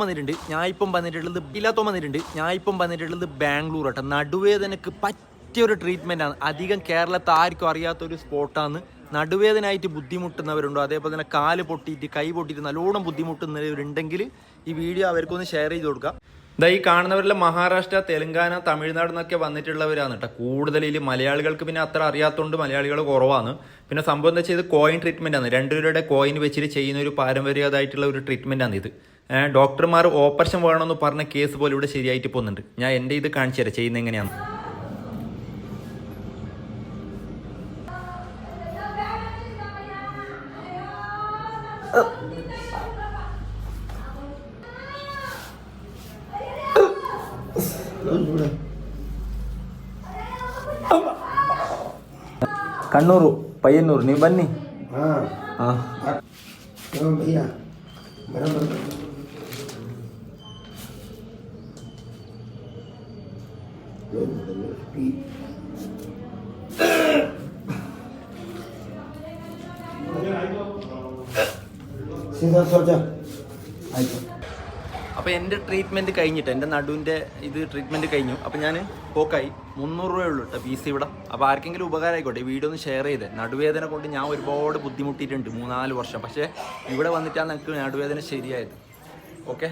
വന്നിട്ടുണ്ട്. ഞാൻ ഇപ്പം വന്നിട്ടുള്ളത് ബാംഗ്ലൂർ ആട്ടോ. നടുവേദനക്ക് പറ്റിയൊരു ട്രീറ്റ്മെൻറ്റാണ്. അധികം കേരളത്തിൽ ആർക്കും അറിയാത്തൊരു സ്പോട്ടാണ്. നടുവേദനയായിട്ട് ബുദ്ധിമുട്ടുന്നവരുണ്ടോ, അതേപോലെ തന്നെ കാല് പൊട്ടിയിട്ട് കൈ പൊട്ടിയിട്ട് നല്ലോണം ബുദ്ധിമുട്ടുന്നവരുണ്ടെങ്കിൽ ഈ വീഡിയോ അവർക്കൊന്ന് ഷെയർ ചെയ്ത് കൊടുക്കുക. ഇതാ ഈ കാണുന്നവരിലെ മഹാരാഷ്ട്ര, തെലങ്കാന, തമിഴ്നാട് എന്നൊക്കെ വന്നിട്ടുള്ളവരാണ് കേട്ടോ കൂടുതൽ. മലയാളികൾക്ക് പിന്നെ അത്ര അറിയാത്തതുകൊണ്ട് മലയാളികൾ കുറവാണ്. പിന്നെ സംഭവം എന്താ വെച്ചാൽ ഇത് കോയിൻ ട്രീറ്റ്മെൻ്റ് ആണ്. 2 രൂപയുടെ കോയിൻ വെച്ചിട്ട് ചെയ്യുന്ന ഒരു പാരമ്പര്യമായിട്ടുള്ള ഒരു ട്രീറ്റ്മെൻ്റ് ആണ് ഇത്. ഡോക്ടർമാർ ഓപ്പറേഷൻ വേണമെന്ന് പറഞ്ഞ കേസ് പോലെ ഇവിടെ ശരിയായിട്ട് പോകുന്നുണ്ട്. ഞാൻ എൻ്റെ ഇത് കാണിച്ചു തരാം ചെയ്യുന്നത് എങ്ങനെയാണ്. കണ്ണൂർ പയ്യന്നൂർ നീ ബന്നി അപ്പോൾ എൻ്റെ ട്രീറ്റ്മെൻറ്റ് കഴിഞ്ഞിട്ട് എൻ്റെ നടുവിൻ്റെ ഇത് ട്രീറ്റ്മെൻറ്റ് കഴിഞ്ഞു. അപ്പോൾ ഞാൻ പോക്കായി 300 രൂപയേ ഉള്ളൂ കേട്ടോ ഫീസ് ഇവിടെ. അപ്പോൾ ആർക്കെങ്കിലും ഉപകാരമായിക്കോട്ടെ, വീഡിയോ ഒന്ന് ഷെയർ ചെയ്തേ. നടുവേദന കൊണ്ട് ഞാൻ ഒരുപാട് ബുദ്ധിമുട്ടിയിട്ടുണ്ട് 3-4 വർഷം. പക്ഷേ ഇവിടെ വന്നിട്ടാണ് എനിക്ക് നടുവേദന ശരിയായത്. ഓക്കെ,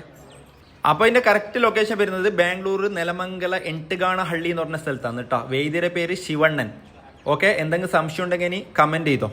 അപ്പോൾ അതിൻ്റെ കറക്റ്റ് ലൊക്കേഷൻ വരുന്നത് ബാംഗ്ലൂർ നെലമംഗല എട്ടുകാണഹള്ളി എന്ന് പറഞ്ഞ സ്ഥലത്താണ് കേട്ടോ. വൈദ്യരുടെ പേര് ശിവണ്ണൻ. ഓക്കെ, എന്തെങ്കിലും സംശയം ഉണ്ടെങ്കിൽ ഇനി കമൻറ്റ് ചെയ്തോ.